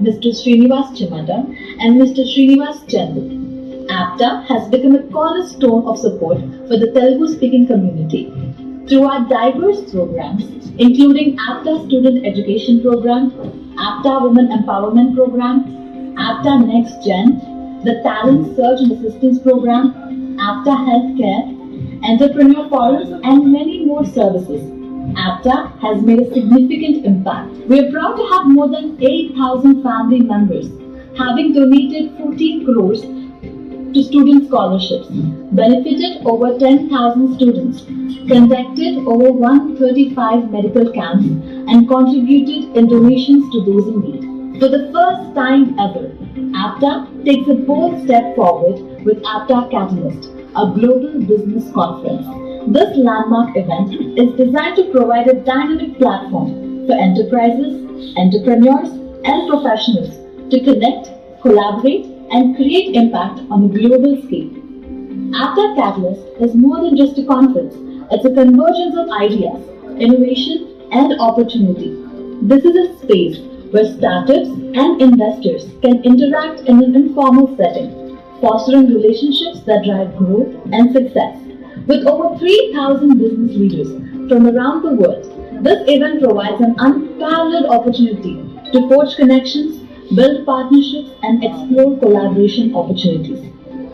Mr. Srinivas Chamada and Mr. Srinivas Chandu. APTA has become a cornerstone of support for the Telugu-speaking community. Through our diverse programs, including APTA Student Education Program, APTA Women Empowerment Program, APTA Next Gen, the Talent Search and Assistance Program, APTA Healthcare, Entrepreneur Forums, and many more services, APTA has made a significant impact. We are proud to have more than 8,000 family members, having donated 14 crores to student scholarships, benefited over 10,000 students, conducted over 135 medical camps, and contributed in donations to those in need. For the first time ever, APTA takes a bold step forward with APTA Catalyst, a global business conference. This landmark event is designed to provide a dynamic platform for enterprises, entrepreneurs, and professionals to connect, collaborate, and create impact on a global scale. APTA Catalyst is more than just a conference. It's a convergence of ideas, innovation, and opportunity. This is a space where startups and investors can interact in an informal setting, fostering relationships that drive growth and success. With over 3,000 business leaders from around the world, this event provides an unparalleled opportunity to forge connections, build partnerships, and explore collaboration opportunities.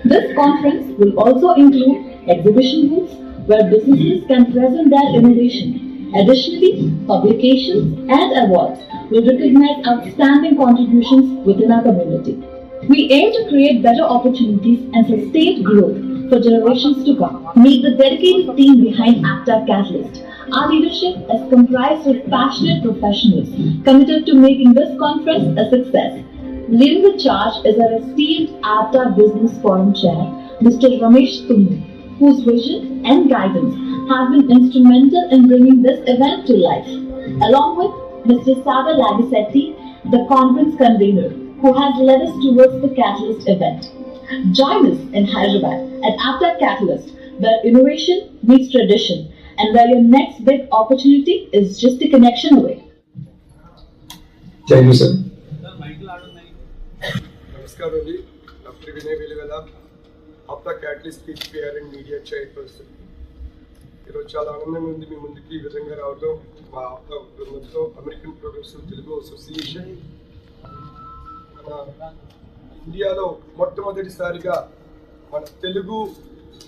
This conference will also include exhibition booths where businesses can present their innovation. Additionally, publications and awards will recognize outstanding contributions within our community. We aim to create better opportunities and sustained growth for generations to come. Meet the dedicated team behind APTA Catalyst. Our leadership is comprised of passionate professionals committed to making this conference a success. Leading the charge is our esteemed APTA Business Forum Chair, Mr. Ramesh Tummu, whose vision and guidance have been instrumental in bringing this event to life, along with Mr. Sagar Lagasetti, the conference convener, who has led us towards the Catalyst event. Join us in Hyderabad at APTA Catalyst, where innovation meets tradition and where your next big opportunity is just a connection away. Thank you, sir. నమస్కారం అండి. నా పేరు Vinay Velivela, APTA catalyst PR and media chairperson. ఈరోజు చాలా ఆనందంగా ఉంది మీ ముందుకి ఈ విధంగా రావడం. మా ఆప్టా బృందంతో అమెరికన్ ప్రోగ్రెసివ్ తెలుగు అసోసియేషన్ మన ఇండియాలో మొట్టమొదటిసారిగా మన తెలుగు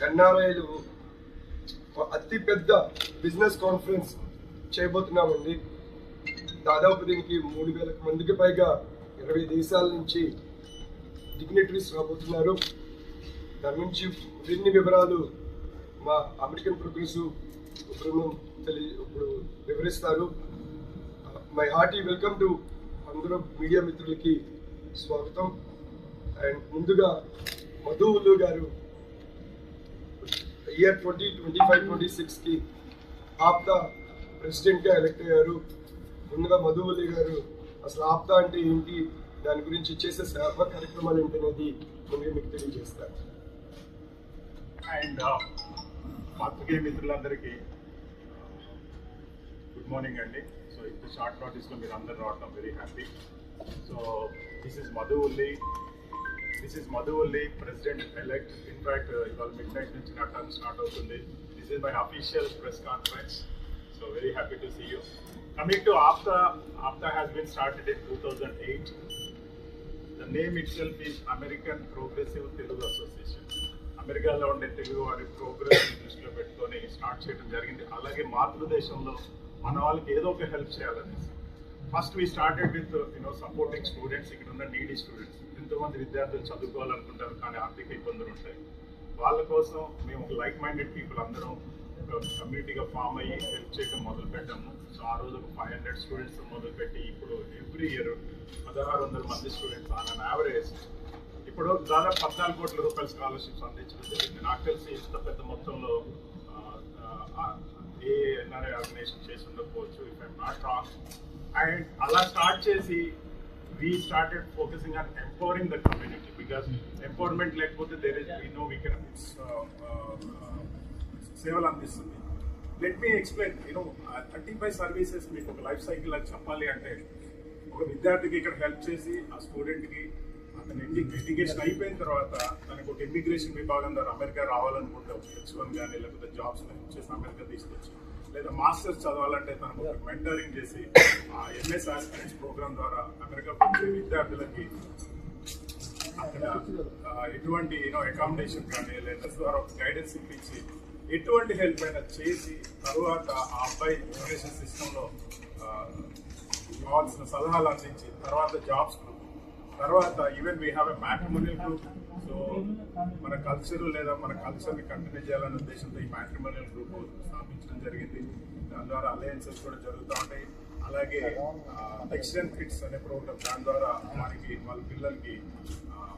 ఎన్ఆర్ఐలు అతిపెద్ద బిజినెస్ కాన్ఫరెన్స్ చేయబోతున్నామండి. దాదాపు దీనికి 3,000 మందికి పైగా 20 దేశాల నుంచి డిగ్నిటరీస్ రాబోతున్నారు. దాని నుంచి మరిన్ని వివరాలు మా అమెరికన్ ప్రోగ్రెసివ్ బృందం ఇప్పుడు వివరిస్తారు. మై హార్టీ వెల్కమ్ టు అందరూ మీడియా మిత్రులకి స్వాగతం. అండ్ ముందుగా మధు ఉల్లు గారు ఇయర్ 2025-26కి ఆప్తా ప్రెసిడెంట్గా ఎలక్ట్ అయ్యారు. ముందుగా మధు ఉల్లి గారు అసలు ఆప్తా అంటే ఏంటి, దాని గురించి చేసే సేవా కార్యక్రమాలు ఏంటనేది ముందుగా మీకు తెలియజేస్తారు. అండ్ పాత్రికేయ మిత్రులందరికీ గుడ్ మార్నింగ్ అండి. సో ఇంత షార్ట్ నోటీస్లో మీరు అందరూ రావడం very happy. So this is Madhu Ulli president elect. In fact ఇవాళ మిడ్ నైట్ నుంచి నా టర్న్ స్టార్ట్ అవుతుంది. This is my official press conference. So very happy to see you. Coming to APTA has been started in 2008. The name itself is American Progressive Telugu Association. అమెరికాలో ఉండే తెలుగు వారి progress దృష్టిలో పెట్టుకొని start చేయడం జరిగింది. అలాగే మాతృదేశంలో మన వాళ్ళకి ఏదో ఒక హెల్ప్ చేయాలనేసి first we started with supporting students. ఇక్కడ ఉన్న నీడీ స్టూడెంట్స్, ఎంతోమంది విద్యార్థులు చదువుకోవాలనుకుంటారు కానీ ఆర్థిక ఇబ్బందులు ఉంటాయి. వాళ్ళ కోసం మేము ఒక లైక్ మైండెడ్ పీపుల్ అందరం కమ్యూనిటీగా ఫామ్ అయ్యి హెల్ప్ చేయడం మొదలు పెట్టాము. సో ఆ రోజు ఒక 500 స్టూడెంట్స్ మొదలుపెట్టి ఇప్పుడు ఎవ్రీ ఇయర్ 1,600 మంది స్టూడెంట్స్ ఆన్ అన్ యావరేజ్ ఇప్పుడు దాదాపు 14 కోట్ల రూపాయల స్కాలర్షిప్స్ అందించడం జరిగింది. నాకు తెలిసి ఇంత పెద్ద మొత్తంలో ఏ ఎన్ఆర్ఐ ఆర్గనైజేషన్ చేసి ఉండకపోవచ్చు, if I'm not wrong. And అలా స్టార్ట్ చేసి we started focusing on empowering the community, because empowerment lekapothe there is we can సేవలు అందిస్తుంది. Let me explain. 35 సర్వీసెస్ మీకు ఒక లైఫ్ సైకిల్ అని చెప్పాలి అంటే ఒక విద్యార్థికి ఇక్కడ హెల్ప్ చేసి ఆ స్టూడెంట్కి అతను ఎడ్యుకేషన్ అయిపోయిన తర్వాత తనకు ఒక ఇమిగ్రేషన్ విభాగం ద్వారా అమెరికా రావాలనుకుంటే ఒక H1 కానీ లేకపోతే జాబ్స్ హెల్ప్ చేసి అమెరికా తీసుకొచ్చి, లేదా మాస్టర్స్ చదవాలంటే తనకు ఒక మెంటరింగ్ చేసి ఆ MS ఆస్పిరెంట్స్ ప్రోగ్రామ్ ద్వారా అమెరికా వచ్చే విద్యార్థులకి అక్కడ ఎటువంటి అకామిడేషన్ కానీ లేదా ద్వారా గైడెన్స్ ఇప్పించి ఎటువంటి హెల్ప్ అయినా చేసి తర్వాత ఆ అబ్బాయి ఎడ్యుకేషన్ సిస్టంలో కావాల్సిన సలహాలు అందించి తర్వాత జాబ్స్ గ్రూప్, తర్వాత even we have a matrimonial group. So మన కల్చర్ లేదా మన కల్చర్ని కంటిన్యూ చేయాలనే ఉద్దేశంతో ఈ మ్యాట్రిమోనియల్ గ్రూప్ స్థాపించడం జరిగింది. దాని ద్వారా అలయన్సెస్ కూడా జరుగుతూ ఉంటాయి. అలాగే నెక్స్ట్ అండ్ ఫిట్స్ అనే ప్రోగ్రామ్, దాని ద్వారా మనకి వాళ్ళ పిల్లలకి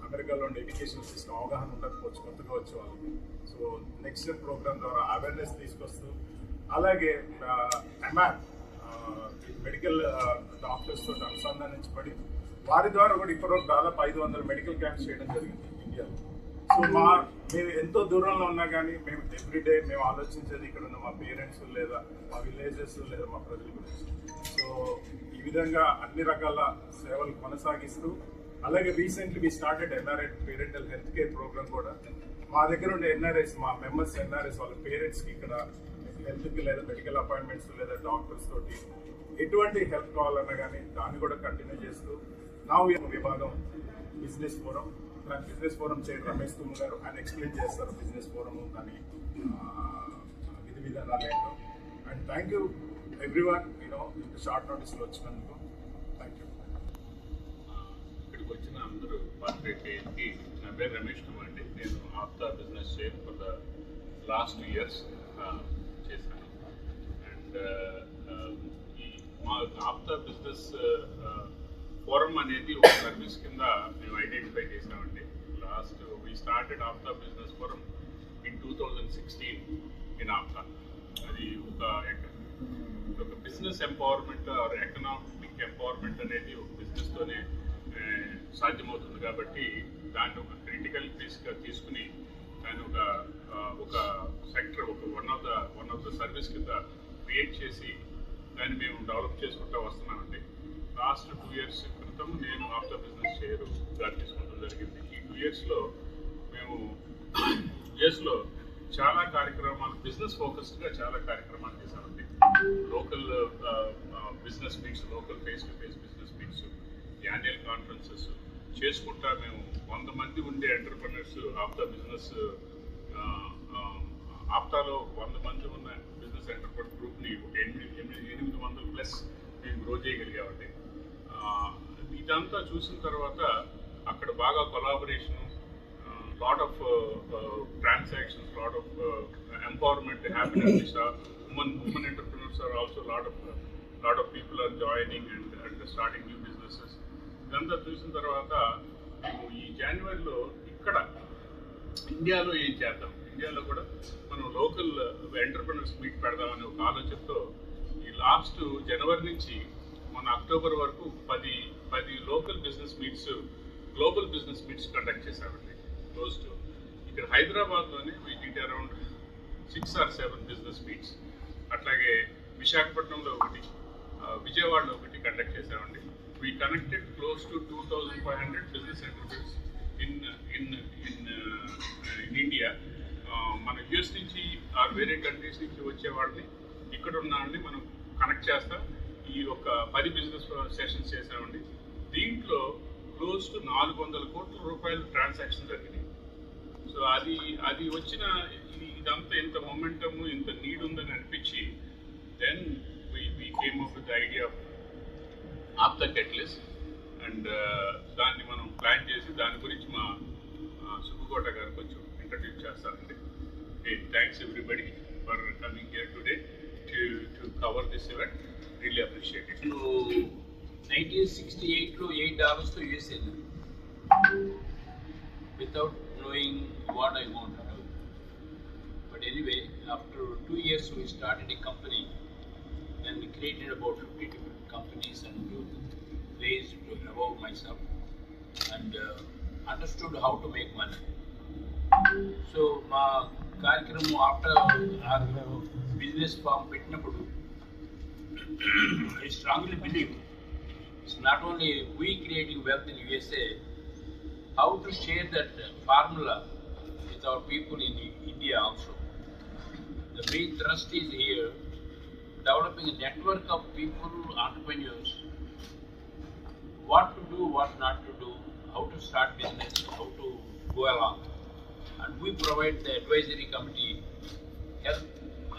అమెరికాలో ఉండే ఎడ్యుకేషన్ సిస్టమ్ అవగాహన ఉండకపోవచ్చు, కొత్తగా వచ్చే వాళ్ళకి. సో నెక్స్ట్ అండ్ ప్రోగ్రామ్ ద్వారా అవేర్నెస్ తీసుకొస్తూ, అలాగే MAP మెడికల్ డాక్టర్స్ తోటి అనుసంధానించబడి వారి ద్వారా కూడా ఇప్పటివరకు దాదాపు 500 మెడికల్ క్యాంప్స్ చేయడం జరిగింది ఇండియాలో. సో మేము ఎంతో దూరంలో ఉన్నా కానీ మేము ఎవ్రీడే మేము ఆలోచించేది ఇక్కడ ఉన్న మా పేరెంట్స్ లేదా మా విలేజెస్ లేదా మా ప్రజల గురించి. సో ఈ విధంగా అన్ని రకాల సేవలు కొనసాగిస్తూ, అలాగే recently we started NRI parental health care program కూడా. మా దగ్గర ఉండే NRIs, మా మెంబర్స్ NRIs వాళ్ళ పేరెంట్స్కి ఇక్కడ హెల్త్కి లేదా మెడికల్ అపాయింట్మెంట్స్ లేదా డాక్టర్స్ తోటి ఎటువంటి హెల్ప్ కావాలన్నా కానీ దాన్ని కూడా కంటిన్యూ చేస్తూ, నా విభాగం బిజినెస్ ఫోరం. దాని బిజినెస్ ఫోరం చైర్ రమేష్ తుమ్ గారు, ఆయన ఎక్స్ప్లెయిన్ చేస్తారు బిజినెస్ ఫోరం దాని విధి విధానాలు ఏంటో. అండ్ థ్యాంక్ యూ ఎవ్రీవన్ ఇంత షార్ట్ నోటీస్లో వచ్చినందుకు. Thank you. ఇక్కడికి వచ్చిన అందరూ పార్టిసిపేట్కి నా పేరు రమేష్ తుమ్ అండి. నేను APTA business chair for the last 2 years చేశాను. అండ్ ఈ మా ఆప్తా బిజినెస్ ఫోరం అనేది ఒక సర్వీస్ కింద మేము ఐడెంటిఫై చేసామండి. We started APTA business forum in 2016 in APTA. అది ఒక business empowerment or economic empowerment అనేది ఒక బిజినెస్తోనే సాధ్యమవుతుంది. కాబట్టి దాన్ని ఒక క్రిటికల్ పీస్గా తీసుకుని దాన్ని ఒక sector, one of the service కింద క్రియేట్ చేసి దాన్ని మేము డెవలప్ చేసుకుంటూ వస్తున్నామండి. లాస్ట్ 2 years క్రితం నేను ఆప్తా బిజినెస్ చైర్గా తీసుకోవడం జరిగింది. ఈ 2 yearsలో మేము యూఎస్లో చాలా కార్యక్రమాలు, బిజినెస్ ఫోకస్డ్గా చాలా కార్యక్రమాలు చేశామండి. Local business meets, local face to face business meets, annual conferences చేసుకుంటా మేము 100 మంది ఉండే ఎంటర్ప్రెన్యూర్స్ ఆప్తా బిజినెస్, ఆప్తాలో 100 మంది ఉన్న బిజినెస్ ఎంటర్ప్రెన్యూర్ గ్రూప్ని ఒక 800+ మేము గ్రో చేయగలిగామండి. ఇదంతా చూసిన తర్వాత అక్కడ బాగా collaboration, lot of transactions, lot of empowerment happiness. Women entrepreneurs are also lot of people are joining and starting new businesses. ఇదంతా చూసిన తర్వాత మేము ఈ జనవరిలో ఇక్కడ ఇండియాలో ఏం చేద్దాం, ఇండియాలో కూడా మనం లోకల్ ఎంటర్ప్రెన్యూర్స్ మీట్ పెడదామనే ఒక ఆలోచనతో ఈ లాస్ట్ జనవరి నుంచి మన అక్టోబర్ వరకు 10 local business meets, global business meets conduct చేశామండి. క్లోజ్ టు ఇక్కడ హైదరాబాద్లోనే we did around 6 or 7 business meets. అట్లాగే విశాఖపట్నంలో ఒకటి, విజయవాడలో ఒకటి కండక్ట్ చేశామండి. We connected close to 2500 business enterprises in India. మన యూఎస్ నుంచి ఆర్ వేరే కంట్రీస్ నుంచి వచ్చే వాళ్ళని, ఇక్కడ ఉన్న వాళ్ళని మనం కనెక్ట్ చేస్తాం. ఈ ఒక 10 బిజినెస్ సెషన్స్ చేసామండి. దీంట్లో క్లోజ్ టు 400 కోట్ల రూపాయలు ట్రాన్సాక్షన్ జరిగినాయి. సో అది వచ్చిన ఇదంతా ఇంత మొమెంటము, ఇంత నీడ్ ఉందని అనిపించి then we came up with the idea of APTA catalyst. And దాన్ని మనం ప్లాన్ చేసి దాని గురించి మా సుబ్బుకోట గారు కొంచెం ఇంట్రడ్యూస్ చేస్తారండి. Thanks everybody for coming here today to cover this event. Really appreciate it. 1968లో $8 US వెళ్ళాను without knowing what I want to do. But anyway, after 2 years we started a company. Then we created about 50 different companies and raised above myself and understood how to make money. So మా కార్యక్రమం after business form పెట్టినప్పుడు I strongly believe It's not only we creating wealth in USA, how to share that formula with our people in India also. The main thrust is here, developing a network of people, entrepreneurs, what to do, what not to do, how to start business, how to go along. And we provide the advisory committee help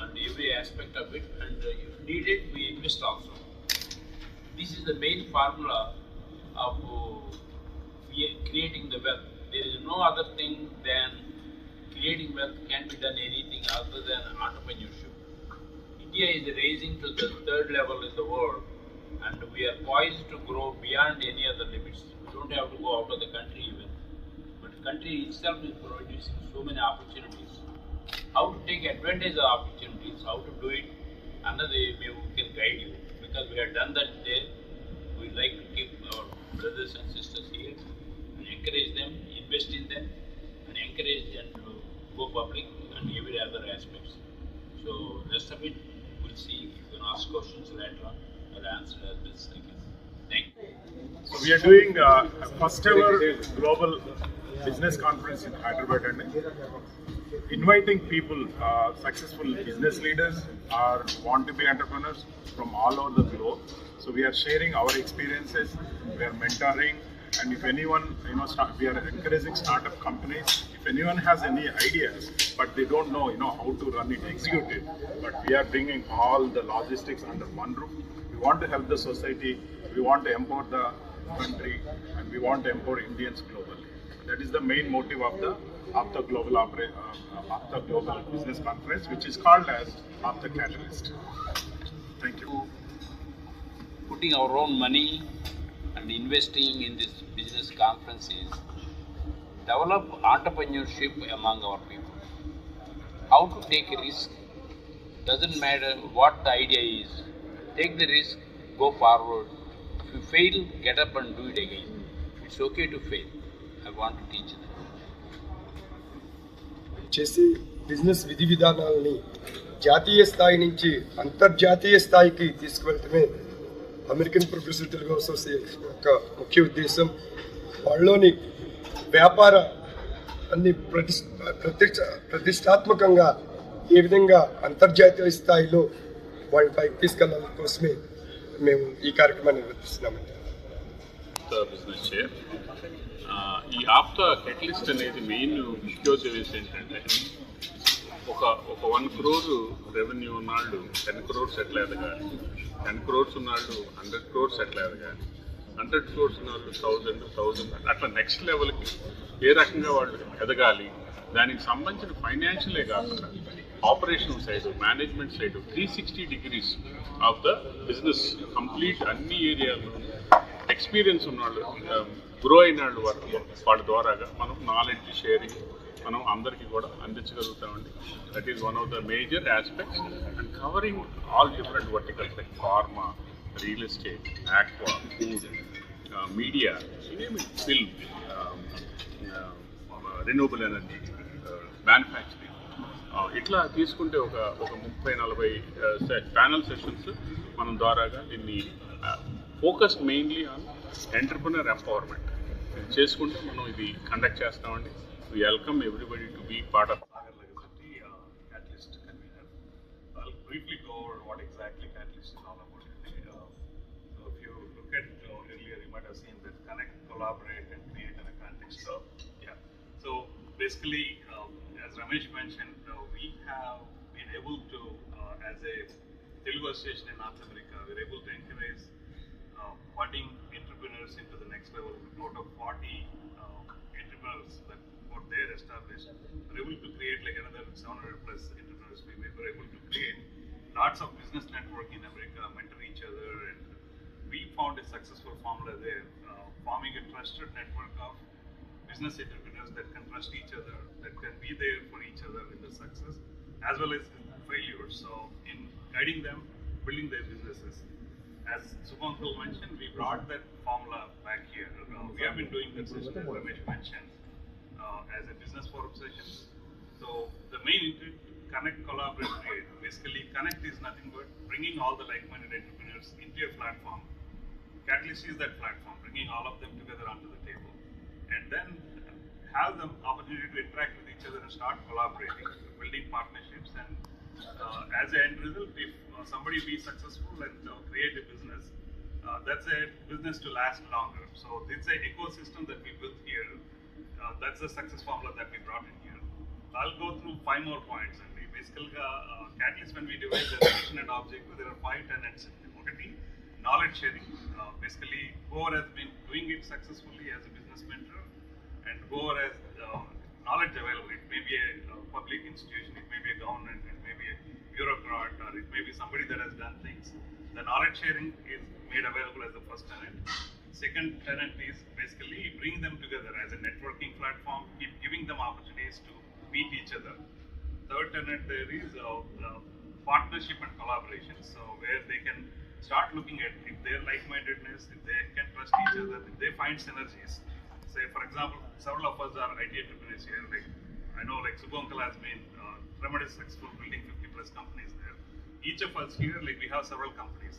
and every aspect of it, and if needed, we invest also. This is the main formula of creating the wealth. There is no other thing than creating wealth can be done anything other than entrepreneurship. India is raising to the third level in the world, and we are poised to grow beyond any other limits. We don't have to go out of the country even, but the country itself is producing so many opportunities. How to take advantage of opportunities, how to do it, another way we can guide you, because we have done that there. We like to keep our brothers and sisters here and encourage them, invest in them, and encourage them to go public and every other aspects. So rest of it, we'll see. You can ask questions later on. I'll answer as best I can. Thank you. So we are doing first ever global business conference in Hyderabad, and inviting people, successful business leaders or want-to-be entrepreneurs from all over the globe. So we are sharing our experiences, we are mentoring, and if anyone, we are encouraging startup companies. If anyone has any ideas, but they don't know, how to run it, execute it, but we are bringing all the logistics under one roof. We want to help the society, we want to empower the country, and we want to empower Indians globally. That is the main motive of the Apta Global Business Conference, which is called as Apta Catalyst. Thank you. Putting our own money and investing in this business conference is develop entrepreneurship among our people. How to take a risk, doesn't matter what the idea is. Take the risk, go forward. If you fail, get up and do it again. It's okay to fail. I want to teach them. చేసే business విధి విధానాలని జాతీయ స్థాయి నుంచి అంతర్జాతీయ స్థాయికి తీసుకువెళ్ళటమే American progressive Telugu association యొక్క ముఖ్య ఉద్దేశం. వాళ్ళలోని వ్యాపార అన్ని ప్రతిష్టాత్మకంగా ఏ విధంగా అంతర్జాతీయ స్థాయిలో వాళ్ళ పైకి తీసుకెళ్ళాలని కోసమే మేము ఈ కార్యక్రమాన్ని నిర్వహిస్తున్నామండి. బిజినెస్ చైర్ ఈ ఆప్తా కెటలిస్ట్ అనేది మెయిన్ ముఖ్యోద్దేశం ఏంటంటే ఒక 1 crore రెవెన్యూ ఉన్నాళ్ళు 10 crores ఎట్లా ఎదగాలి, 10 crores ఉన్నాళ్ళు 100 crores ఎట్లా ఎదగాలి, 100 crores ఉన్నవాళ్ళు 1000 అట్లా నెక్స్ట్ లెవెల్కి ఏ రకంగా వాళ్ళు ఎదగాలి, దానికి సంబంధించిన ఫైనాన్షియలే కాకుండా operational side, management side 360 degrees of the business complete అన్ని ఏరియాలో ఎక్స్పీరియన్స్ ఉన్నవాళ్ళు, గ్రో అయిన వాళ్ళ ద్వారాగా మనం నాలెడ్జ్ షేరింగ్ మనం అందరికీ కూడా అందించగలుగుతామండి. That is one of the major aspects and covering all different verticals like pharma, real estate, aqua, food, media, film, renewable energy, manufacturing, ఇట్లా తీసుకుంటే ఒక 30-40 ప్యానల్ సెషన్స్ మనం ద్వారాగా దీన్ని focus mainly on entrepreneur empowerment చేసుకుంటే మనం ఇది కండక్ట్ చేస్తామండి. We welcome everybody to be part of Sagar Legacy Catalyst convener. I'll briefly go over what exactly Catalyst is all about. So if you look at earlier, you might have seen that connect, collaborate, and create in a context. So yeah. So basically, as Ramesh mentioned, we have been able to, as a Telugu association in North America, we're able to encourage budding entrepreneurs into the next level. Out of 40 entrepreneurs that got there established, we're able to create like another 700 plus entrepreneurs. We were able to create lots of business network in America, mentor each other, and we found a successful formula there, forming a trusted network of business entrepreneurs that can trust each other, that can be there for each other in the success as well as in failures. So in guiding them, building their businesses. As Subhankar mentioned, we brought that formula back here. We have been doing that session, as Ramesh mentioned, as a business forum session. So the main connect, collaborate, create. Basically, connect is nothing but bringing all the like-minded entrepreneurs into a platform Catalyst is that platform, bringing all of them together onto the table, and then have the opportunity to interact with each other and start collaborating, building partnerships, and as an end result, if somebody be successful and create a business, that's a business to last longer. So it's an ecosystem that we built here. That's the success formula that we brought in here. I'll go through 5 more points. And we basically, Catalyst, when we divide the mission and objective, there are 5 tenets. One, knowledge sharing. Basically, Goer has been doing it successfully as a business mentor, and Goer has knowledge available. It may be a public institution, it may be a government, it may be a bureaucrat, or it may be somebody that has done things. The knowledge sharing is made available as the first tenet. Second tenet is basically bring them together as a networking platform, keep giving them opportunities to meet each other. Third tenet there is partnership and collaboration. So where they can start looking at if they're like-mindedness, if they can trust each other, if they find synergies. Say, for example, several of us are IT entrepreneurs here. Like I know, like Subhankar has been tremendously successful building 50+ companies there. Each of us here, like we have several companies.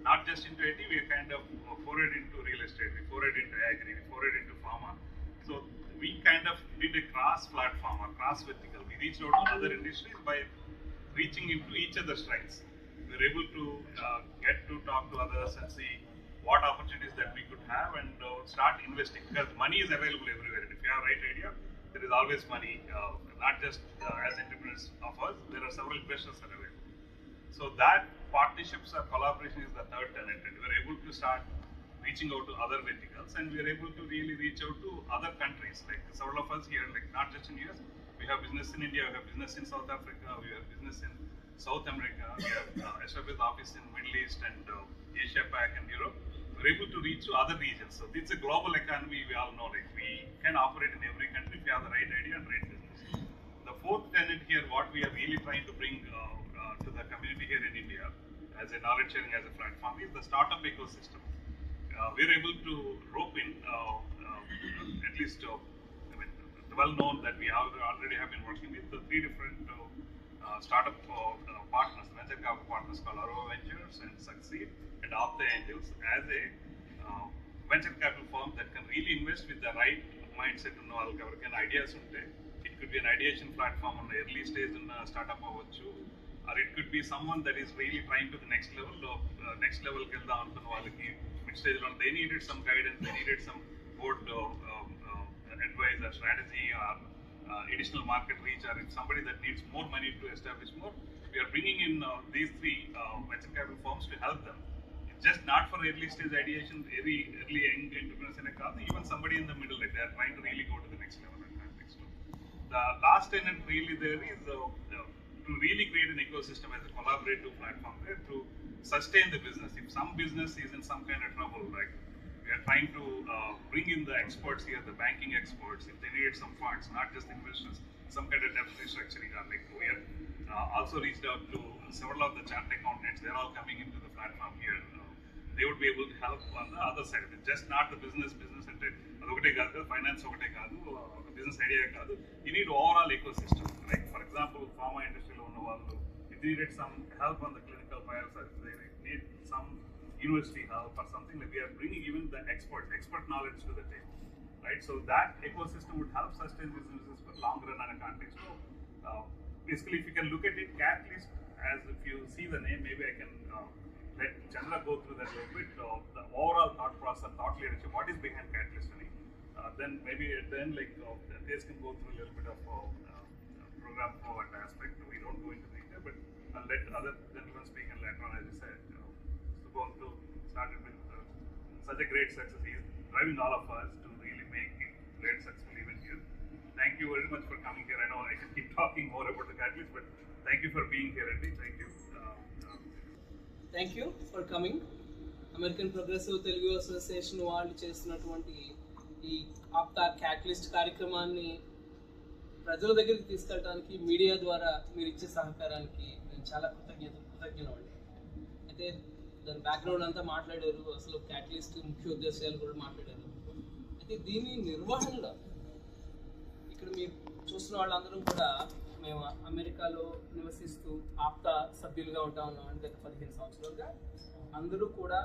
Not just into IT, we kind of forayed into real estate, we forayed into agri, we forayed into pharma. So we kind of did a cross-platform or cross-vertical. We reached out to other industries by reaching into each other's strengths. We were able to get to talk to others and see what opportunities that we could have and start investing, because money is available everywhere. And if you have the right idea, there is always money. Not just as entrepreneurs of us, there are several investors that are available. So that partnerships or collaboration is the third tenet, and we were able to start reaching out to other verticals, and we are able to really reach out to other countries. Like several of us here, like not just in US, we have business in India, we have business in South Africa, we have business in South America, we have SFS office in Middle East and Asia Pac and Europe. We're able to reach to other regions. So it's a global economy, we all know. Like we can operate in every country if we have the right idea and right business. The fourth tenet here, what we are really trying to bring to the community here in India as a knowledge sharing as a platform is the startup ecosystem. We're able to rope in at least well known that we already have been working with the 3 different startup partners, venture capital partners called Arrow Ventures and Succeed and Apta Angels as a venture capital firm that can really invest with the right mindset ఉన్న వాళ్ళకి ఎవరికైనా ideas ఉంటే. It could be an ideation platform on the early stage in startup అవ్వచ్చు, or it could be someone that is really trying to the next level కి వెళ్దాం అనుకున్న వాళ్ళకి mid stage లో they needed some guidance, they needed some board advice or strategy or additional market reach, or if somebody that needs more money to establish more, we are bringing in these 3 venture capital firms to help them. It's just not for early stage ideation, very early young entrepreneurs in a car, even somebody in the middle, like they are trying to really go to the next level. The last tenet really there is to really create an ecosystem as a collaborative platform there to sustain the business. If some business is in some kind of trouble, like we are trying to bring in the experts here, the banking experts, if they need some funds, not just investors, some kind of debt restructuring. Like we have also reached out to several of the chartered accountants. They're all coming into the platform here. They would be able to help on the other side. It's just not the business అంటే అదొకటే కాదు, finance ఒకటే కాదు, business idea కాదు. You need overall ecosystem. Like for example, pharma industryలో ఉన్న వాళ్ళు, if they needed some help on the clinical trials, or if they need some university help or something, like we are bringing even the expert knowledge to the table, right? So that ecosystem would help sustain businesses for longer run in a context. So basically, if you can look at it, Catalyst, as if you see the name, maybe I can let Chandra go through that a little bit. The overall thought process, thought leadership, what is behind Catalyst? Then maybe at the end, like Tej can go through a little bit of program flow and aspect. We don't go into detail, but I'll let other gentlemen speak and later on, as you said, Subhankar started with such a great success. He's driving all of us to really make it great successful event here. Thank you very much for coming here. I know I can keep talking more about the Catalyst, but thank you for being here, Andy. Thank you. Thank you for coming. American progressive Telugu association వాళ్ళు చేస్తున్నటువంటి ఈ APTA catalyst కార్యక్రమాన్ని ప్రజల దగ్గరికి తీసుకెళ్ళడానికి media ద్వారా మీరు ఇచ్చే సహకారానికి నేను చాలా కృతజ్ఞులండి. అయితే దాని బ్యాక్గ్రౌండ్ అంతా మాట్లాడారు, అసలు క్యాటలిస్ట్ ముఖ్య ఉద్దేశాలు కూడా మాట్లాడారు. అయితే దీని నిర్వహణలో ఇక్కడ మీరు చూస్తున్న వాళ్ళందరూ కూడా మేము అమెరికాలో నివసిస్తూ ఆప్తా సభ్యులుగా ఉంటా ఉన్నాం. గత 15 సంవత్సరాలుగా అందరూ కూడా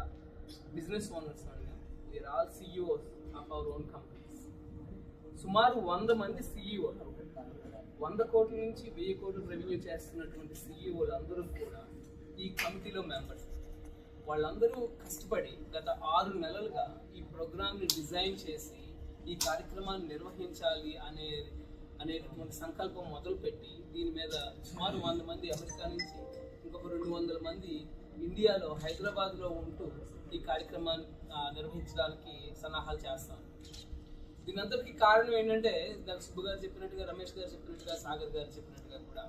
బిజినెస్ ఓనర్స్ అండి. We are all CEOs of our own companies. సుమారు 100 మంది CEOలు, 100 కోట్ల నుంచి 1000 కోట్ల రెవెన్యూ చేస్తున్నటువంటి CEOలు అందరూ కూడా ఈ కమిటీలో మెంబర్స్. వాళ్ళందరూ కష్టపడి గత 6 నెలలుగా ఈ ప్రోగ్రామ్ని డిజైన్ చేసి ఈ కార్యక్రమాన్ని నిర్వహించాలి అనేటువంటి సంకల్పం మొదలుపెట్టి దీని మీద సుమారు 100 మంది అమెరికా నుంచి, ఇంకొక 200 మంది ఇండియాలో హైదరాబాద్లో ఉంటూ ఈ కార్యక్రమాన్ని నిర్వహించడానికి సన్నాహాలు చేస్తాం. దీని అందరికీ కారణం ఏంటంటే నాకు సుబ్బు గారు చెప్పినట్టుగా, రమేష్ గారు చెప్పినట్టుగా, సాగర్ గారు చెప్పినట్టుగా కూడా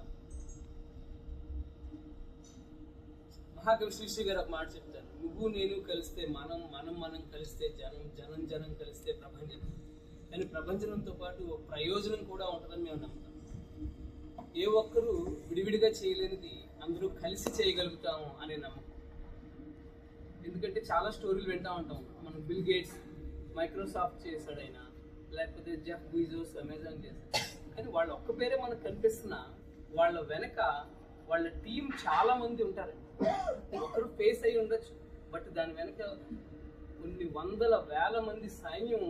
మహాకవి శ్రీశ్రీ గారు ఒక మాట చెప్తారు, నువ్వు నేను కలిస్తే మనం కలిస్తే జనం కలిస్తే ప్రపంచం. కానీ ప్రపంచంతో పాటు ప్రయోజనం కూడా ఉంటుందని మేము నమ్ముతాం. ఏ ఒక్కరూ విడివిడిగా చేయలేనిది అందరూ కలిసి చేయగలుగుతాము అనే నమ్మకం. ఎందుకంటే చాలా స్టోరీలు వింటూ ఉంటాం. మనం బిల్ గేట్స్ మైక్రోసాఫ్ట్ చేశాడైనా, లేకపోతే జెఫ్ బీజోస్ అమెజాన్ చేశాడు. కానీ వాళ్ళ ఒక్క పేరే మనకు కనిపిస్తున్నా వాళ్ళ వెనక వాళ్ళ టీం చాలా మంది ఉంటారు. ఒకరు ఫేస్ అయి ఉండొచ్చు, బట్ దాని వెనక కొన్ని వందల వేల మంది సైన్యం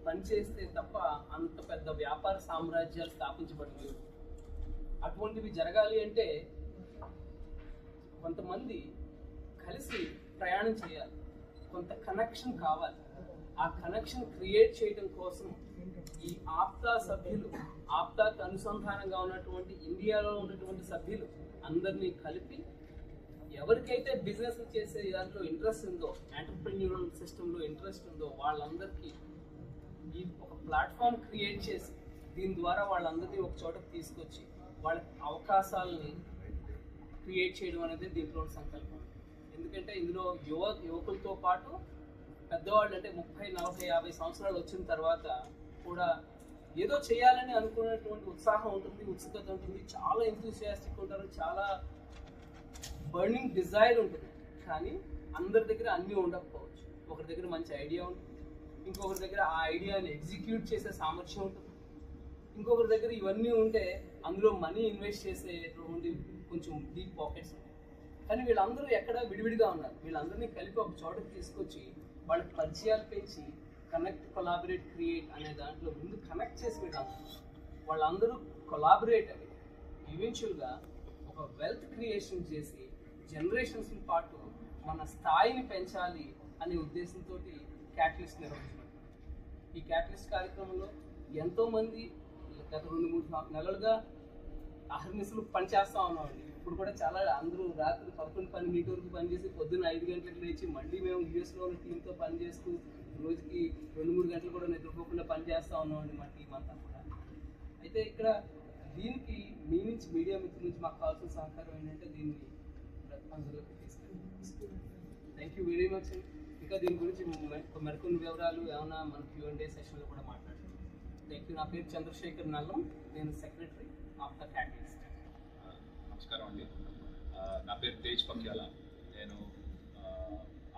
పనిచేస్తే తప్ప అంత పెద్ద వ్యాపార సామ్రాజ్యాలు స్థాపించబడలేదు. అటువంటివి జరగాలి అంటే కొంతమంది కలిసి ప్రయాణం చేయాలి, కొంత కనెక్షన్ కావాలి. ఆ కనెక్షన్ క్రియేట్ చేయడం కోసం ఈ ఆప్తా సభ్యులు, ఆప్తాకి అనుసంధానంగా ఉన్నటువంటి ఇండియాలో ఉన్నటువంటి సభ్యులు అందరినీ కలిపి ఎవరికైతే బిజినెస్ చేసే దాంట్లో ఇంట్రెస్ట్ ఉందో, ఎంటర్ప్రెన్యూరల్ సిస్టంలో ఇంట్రెస్ట్ ఉందో వాళ్ళందరికీ ఈ ఒక ప్లాట్ఫామ్ క్రియేట్ చేసి దీని ద్వారా వాళ్ళందరినీ ఒక చోటకు తీసుకొచ్చి వాళ్ళ అవకాశాలని క్రియేట్ చేయడం అనేది దీంట్లో సంకల్పం. ఎందుకంటే ఇందులో యువకులతో పాటు పెద్దవాళ్ళు అంటే 30, 40, 50 సంవత్సరాలు వచ్చిన తర్వాత కూడా ఏదో చేయాలని అనుకునేటువంటి ఉత్సాహం ఉంటుంది, ఉత్సుకత ఉంటుంది, చాలా ఎంతూసియాస్టిక్ ఉంటారు, చాలా బర్నింగ్ డిజైర్ ఉంటుంది. కానీ అందరి దగ్గర అన్నీ ఉండకపోవచ్చు. ఒకరి దగ్గర మంచి ఐడియా ఉంటుంది, ఇంకొకరి దగ్గర ఆ ఐడియాని ఎగ్జిక్యూట్ చేసే సామర్థ్యం ఉంటుంది, ఇంకొకరి దగ్గర ఇవన్నీ ఉంటే అందులో మనీ ఇన్వెస్ట్ చేసేటువంటి కొంచెం డీప్ పాకెట్స్ ఉంటాయి. కానీ వీళ్ళందరూ ఎక్కడ విడివిడిగా ఉన్నారు. వీళ్ళందరినీ కలిపి ఒక చోటకి తీసుకొచ్చి వాళ్ళకి పరిచయాలు పెంచి కనెక్ట్, కొలాబరేట్, క్రియేట్ అనే దాంట్లో ముందు కనెక్ట్ చేసి వాళ్ళందరూ కొలాబరేట్ అయ్యి ఈవెన్చువల్గా ఒక వెల్త్ క్రియేషన్ చేసి జనరేషన్స్ పాటు మన స్థాయిని పెంచాలి అనే ఉద్దేశంతో క్యాటలిస్ట్ నిర్వహించబడింది. ఈ క్యాటలిస్ట్ కార్యక్రమంలో ఎంతోమంది గత 2-3 నెలలుగా అహర్నిశలు పనిచేస్తూ ఉన్నామండి. ఇప్పుడు కూడా చాలా అందరూ రాత్రి 11-12 వరకు పనిచేసి పొద్దున్న 5 గంటలకు లేచి మళ్ళీ మేము యూఎస్లో ఉన్న టీంతో పనిచేస్తూ రోజుకి 2-3 గంటలు కూడా నిద్రపోకుండా పనిచేస్తూ ఉన్నామండి మా టీం అంతా కూడా. అయితే ఇక్కడ దీనికి మీ నుంచి, మీడియా మిత్రుల నుంచి మాకు కావాల్సిన సహకారం ఏంటంటే దీన్ని ప్రజలకు తీసుకెళ్ళి థ్యాంక్ యూ వెరీ మచ్. ఇంకా దీని గురించి మరికొన్ని వివరాలు ఏమైనా మన Q&A సెషన్లో కూడా మాట్లాడుతున్నాం. Thank you. నా పేరు చంద్రశేఖర్ నల్లం, నేను సెక్రటరీ ఆఫ్ ద క్యాటలిస్ట్. నమస్కారం అండి, నా పేరు తేజ్ పక్యాల, నేను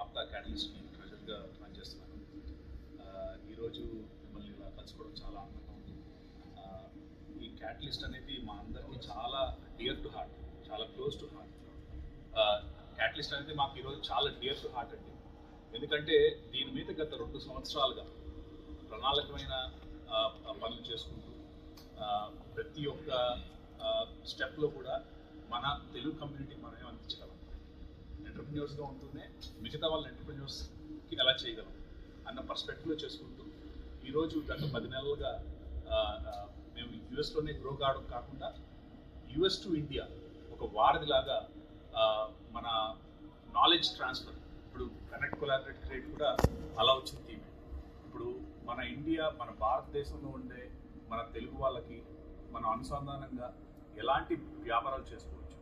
ఆప్తా క్యాటలిస్ట్ని ట్రెజర్గా పనిచేస్తున్నాను. ఈరోజు మిమ్మల్ని ఇలా కలుసుకోవడం చాలా ఆనందంగా ఉంది. ఈ క్యాటలిస్ట్ అనేది మా అందరికీ చాలా డియర్ టు హార్ట్, చాలా క్లోజ్ టు హార్ట్. క్యాటలిస్ట్ అనేది మాకు ఈరోజు చాలా డియర్ టు హార్ట్ అండి. ఎందుకంటే దీని మీద గత 2 సంవత్సరాలుగా ప్రణాళికమైన పనులు చేసుకుంటూ ప్రతి ఒక్క స్టెప్లో కూడా మన తెలుగు కమ్యూనిటీకి మనం ఏం అందించగలం, ఎంటర్ప్రెన్యూర్స్గా ఉంటూనే మిగతా వాళ్ళ ఎంటర్ప్రెన్యూర్స్కి ఎలా చేయగలం అన్న పర్స్పెక్టివ్లో చేసుకుంటూ ఈరోజు గత 10 నెలలుగా మేము యూఎస్లోనే గ్రో కావడం కాకుండా యూఎస్ టు ఇండియా ఒక వారధిలాగా మన నాలెడ్జ్ ట్రాన్స్ఫర్, ఇప్పుడు కనెక్ట్, కొలాబరేట్, క్రియేట్ కూడా అలా వచ్చిన థీమే. ఇప్పుడు మన ఇండియా, మన భారతదేశంలో ఉండే మన తెలుగు వాళ్ళకి మనం అనుసంధానంగా ఎలాంటి వ్యాపారాలు చేసుకోవచ్చు,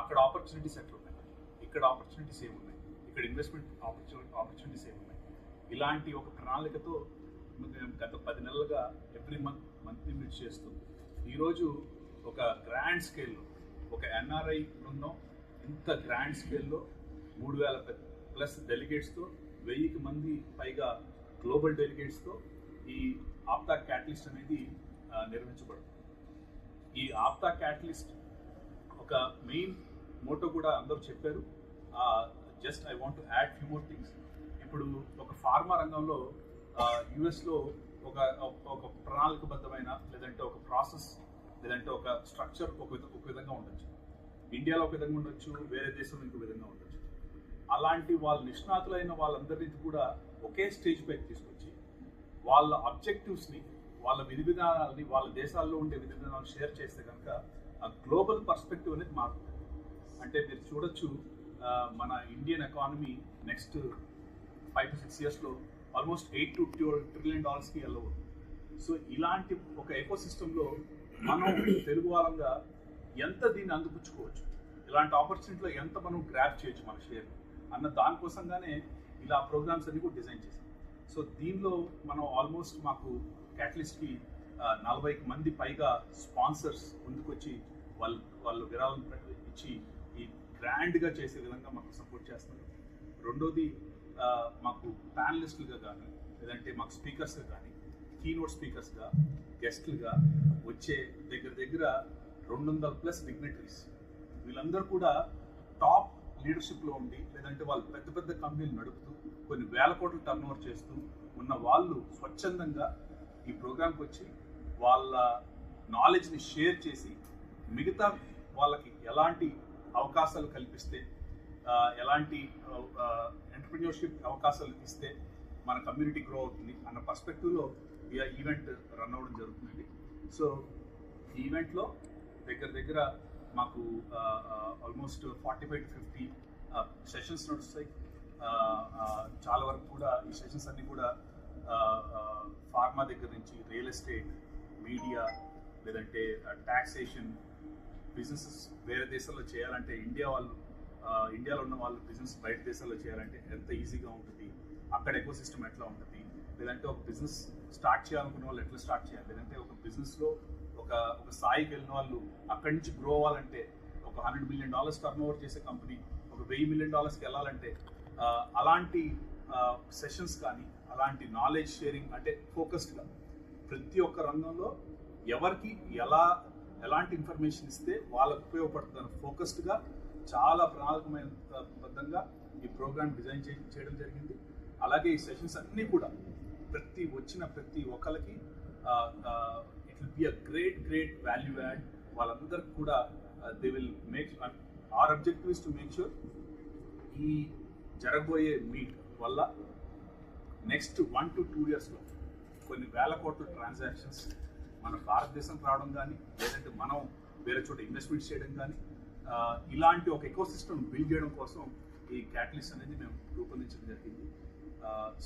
అక్కడ ఆపర్చునిటీస్ ఎట్లున్నాయి, ఇక్కడ ఆపర్చునిటీస్ ఏమున్నాయి, ఇక్కడ ఇన్వెస్ట్మెంట్ ఆపర్చునిటీస్ ఏమున్నాయి, ఇలాంటి ఒక ప్రణాళికతో గత 10 నెలలుగా ఎవ్రీ మంత్లీ మీట్ చేస్తూ ఈరోజు ఒక గ్రాండ్ స్కేల్లో ఒక ఎన్ఆర్ఐ బృందం ఇంత గ్రాండ్ స్కేల్లో 3000+ డెలిగేట్స్తో 1000 మంది పైగా గ్లోబల్ డెలిగేట్స్తో ఈ ఆప్తా క్యాటలిస్ట్ అనేది నిర్వహించబడుతుంది. ఈ ఆప్తా క్యాటలిస్ట్ ఒక మెయిన్ మోటో కూడా అందరూ చెప్పారు. Just I want to add few more things. ఇప్పుడు ఒక ఫార్మా రంగంలో యుఎస్లో ఒక ప్రణాళికబద్ధమైన లేదంటే ఒక ప్రాసెస్ లేదంటే ఒక స్ట్రక్చర్ ఒక విధంగా ఉండొచ్చు, ఇండియాలో ఒక విధంగా ఉండొచ్చు, వేరే దేశంలో ఇంకో విధంగా ఉండొచ్చు. అలాంటి వాళ్ళ నిష్ణాతులైన వాళ్ళందరినీ కూడా ఒకే స్టేజ్ పైకి తీసుకొచ్చి వాళ్ళ అబ్జెక్టివ్స్ని, వాళ్ళ విధి విధానాలని, వాళ్ళ దేశాల్లో ఉండే విధి విధానాలు షేర్ చేస్తే కనుక ఆ గ్లోబల్ పర్స్పెక్టివ్ అనేది మారుతుంది. అంటే మీరు చూడొచ్చు, మన ఇండియన్ ఎకానమీ నెక్స్ట్ 5 to 6 yearsలో ఆల్మోస్ట్ $8 to $12 trillion వెళ్ళవచ్చు. సో ఇలాంటి ఒక ఎకో సిస్టంలో మనం తెలుగు వాళ్ళంగా ఎంత దీన్ని అందిపుచ్చుకోవచ్చు, ఇలాంటి ఆపర్చునిటీలో ఎంత మనం గ్రాప్ చేయొచ్చు మన షేర్ అన్న దానికోసంగానే ఇలా ప్రోగ్రామ్స్ అన్ని కూడా డిజైన్ చేశాం. సో దీనిలో మనం ఆల్మోస్ట్ మాకు క్యాటలిస్ట్కి 40 మంది పైగా స్పాన్సర్స్ ముందుకొచ్చి వాళ్ళు విరాళం ఇచ్చి ఈ గ్రాండ్గా చేసే విధంగా మాకు సపోర్ట్ చేస్తున్నారు. రెండోది మాకు ప్యానలిస్టులుగా కానీ లేదంటే మాకు స్పీకర్స్గా కానీ కీనోట్ స్పీకర్స్గా గెస్ట్లుగా వచ్చే దగ్గర 200+ డిగ్నిటరీస్, వీళ్ళందరూ కూడా టాప్ లీడర్షిప్లో ఉండి లేదంటే వాళ్ళు పెద్ద పెద్ద కంపెనీలు నడుపుతూ కొన్ని వేల కోట్లు టర్న్ చేస్తూ ఉన్న వాళ్ళు స్వచ్ఛందంగా ఈ ప్రోగ్రాంకి వచ్చి వాళ్ళ నాలెడ్జ్ని షేర్ చేసి మిగతా వాళ్ళకి ఎలాంటి అవకాశాలు కల్పిస్తే, ఎలాంటి ఎంటర్‌ప్రెన్యూర్‌షిప్ అవకాశాలు ఇస్తే మన కమ్యూనిటీ గ్రో అవుతుంది అన్న పర్స్పెక్టివ్లో ఈ ఈవెంట్ రన్ అవ్వడం జరుగుతుందండి. సో ఈ ఈవెంట్లో దగ్గర మాకు ఆల్మోస్ట్ 45 to 50 సెషన్స్ నడుస్తాయి. చాలా వరకు కూడా ఈ సెషన్స్ అన్నీ కూడా ఫార్మా దగ్గర నుంచి రియల్ ఎస్టేట్, మీడియా, లేదంటే టాక్సేషన్, బిజినెసెస్ వేరే దేశాల్లో చేయాలంటే ఇండియాలో ఉన్న వాళ్ళు బిజినెస్ బయట దేశాల్లో చేయాలంటే ఎంత ఈజీగా ఉంటుంది, అక్కడ ఎకో సిస్టమ్ ఎట్లా ఉంటుంది, లేదంటే ఒక బిజినెస్ స్టార్ట్ చేయాలనుకున్న వాళ్ళు ఎట్లా స్టార్ట్ చేయాలి, లేదంటే ఒక బిజినెస్లో ఒక స్థాయికి వెళ్ళిన వాళ్ళు అక్కడి నుంచి గ్రో అవ్వాలంటే ఒక $100 million టర్న్ ఓవర్ చేసే కంపెనీ ఒక $1,000 million వెళ్ళాలంటే అలాంటి సెషన్స్ కానీ అలాంటి నాలెడ్జ్ షేరింగ్ అంటే ఫోకస్డ్గా ప్రతి ఒక్క రంగంలో ఎవరికి ఎలాంటి ఇన్ఫర్మేషన్ ఇస్తే వాళ్ళకు ఉపయోగపడుతుందని ఫోకస్డ్గా చాలా ప్రణాళికమైన బద్ధంగా ఈ ప్రోగ్రామ్ డిజైన్ చేయడం జరిగింది. అలాగే ఈ సెషన్స్ అన్నీ కూడా వచ్చిన ప్రతి ఒక్కరికి it will be a great value add. వాళ్ళందరికీ కూడా they will make our objective is to make sure ఈ జరగబోయే మీట్ వల్ల నెక్స్ట్ 1 to 2 yearsలో కొన్ని వేల కోట్ల ట్రాన్సాక్షన్స్ మన భారతదేశం రావడం కానీ లేదంటే మనం వేరే చోట ఇన్వెస్ట్మెంట్స్ చేయడం కానీ ఇలాంటి ఒక ఎకో సిస్టమ్ బిల్డ్ చేయడం కోసం ఈ క్యాటలిస్ట్ అనేది మేము రూపొందించడం జరిగింది.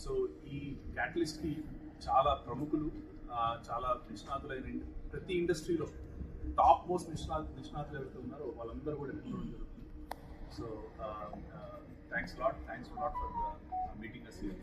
సో ఈ క్యాటలిస్ట్కి చాలా ప్రముఖులు, చాలా నిష్ణాతులైన ప్రతి ఇండస్ట్రీలో టాప్ మోస్ట్ నిష్ణాతులు ఎవరైతే ఉన్నారో వాళ్ళందరూ కూడా ఎన్నుకోవడం జరుగుతుంది. So thanks lot for meeting us here.